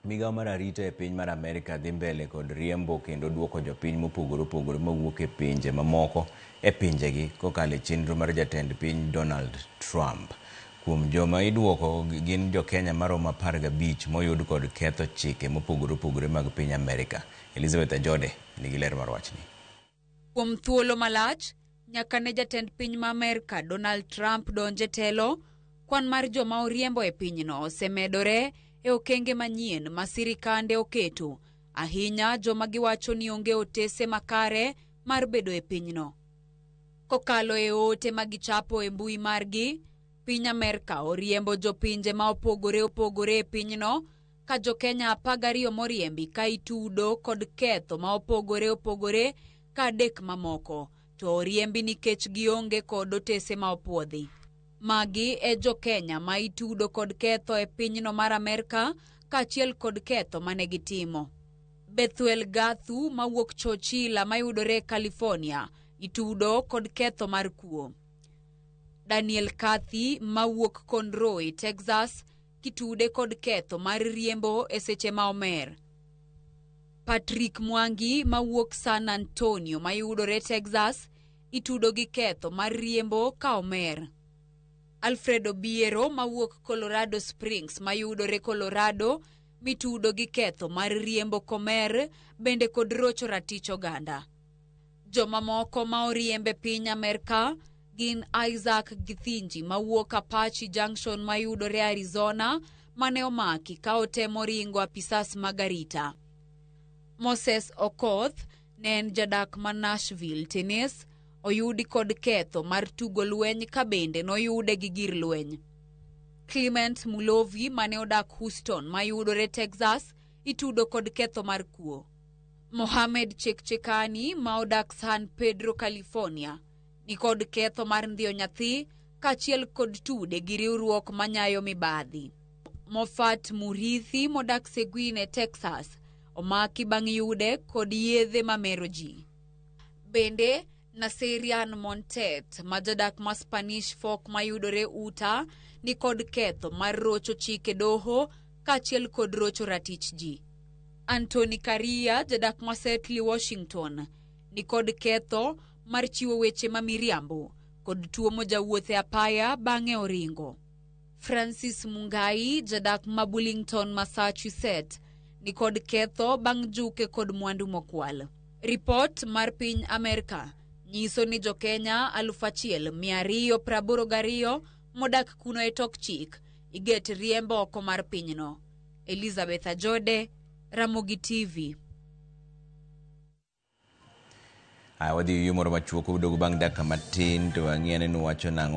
Migao mar arita e piny mar Amerika dhi mbele kod riembo kendo duoko jopiny mopogore opogore mawuok e pinje mamoko e pinjegi kokalo e chenro mar jatend piny Donald Trump. Kuom joma iduoko gin jo Kenya maromo 15 moyud kod ketho chike mopogore opogore mag piny Amerika. Elizabeth Ajode nigi ler mar wachni. Kuom thuolo malach nyaka ne jatend piny ma Amerika Donald Trump donje telo, kwan mar joma oriembo e pinyno osemedore e okenge manyien ma sirikande oketo, ahinya joma giwacho ni onge otese makare mar bedo e pinyno. Kokalo e ote ma gichapo e mbui margi, piny Amerika oriembo jopinje ma opogore opogore e pinyno, ka jo Kenya 12 moriembi ka itudo kod ketho ma opogore opogore ka 3 mamoko to oriembi nikech gionge kod otese ma opuodhi. Magi e jo Kenya ma itudo kod ketho e pinyno mar Amerika kaachiel kod ketho mane gitimo. Bethuel Gathu mawuok Chochila mayudore California itudo kod ketho mar kuo. Daniel Kathi mawuok Conroe, Texas kitude kod ketho mar riembo e seche ma omer. Patrick Mwangi mawuok San Antonio mayudore Texas itudo gi ketho mar riembo ka omer. Alfredo Biero mawuok Colorado Springs mayudore Colorado mitudo gi ketho mar riembo komer bende kod rocho ratich oganda. Joma moko ma oriembe piny Amerika gin Isaac Githinji mawuok Apache Junction mayudore Arizona mane omaki ka otemo ringo apisas mag arita. Moses Okoth ne en jadak ma Nashville, Tennessee, oyudi kod ketho mar tugo lweny ka bende noyude gi gir lweny. Clement Mulovi mane odak Houston mayudore Texas itudo kod ketho mar kuo. Mohamed Chekchekani ma odak San Pedro, California ni kod ketho mar ndhiyo nyathi kaachiel kod tude gi riwruok manyayo mibadhi. Mofat Murithi modak Seguin, Texas omaki bang' yude kod yedhe mamero ji. Bende Naserian Montet majadak ma Spanish Fork mayudore Utah ni kod ketho mar rocho chike doho kaachiel kod rocho ratich ji. Anthony Karia jadak ma Seattle, Washington ni kod ketho mar chiwo weche ma miriambo kod tuomo jawuoth e apaya bang'e oringo. Francis Mungai jadak ma Burlington, Massachusetts ni kod ketho bang' juke kod mwandu mokwal. Ripot mar piny Amerika nyiso ni jo Kenya 1,282 modak kuno e tok chik iget riembo oko mar pinyno. Elizabeth Ajode, Ramogi TV. Wadhi yumoro machuok udogo bang' dakika matin to ang'iyane nuwacho nang'o.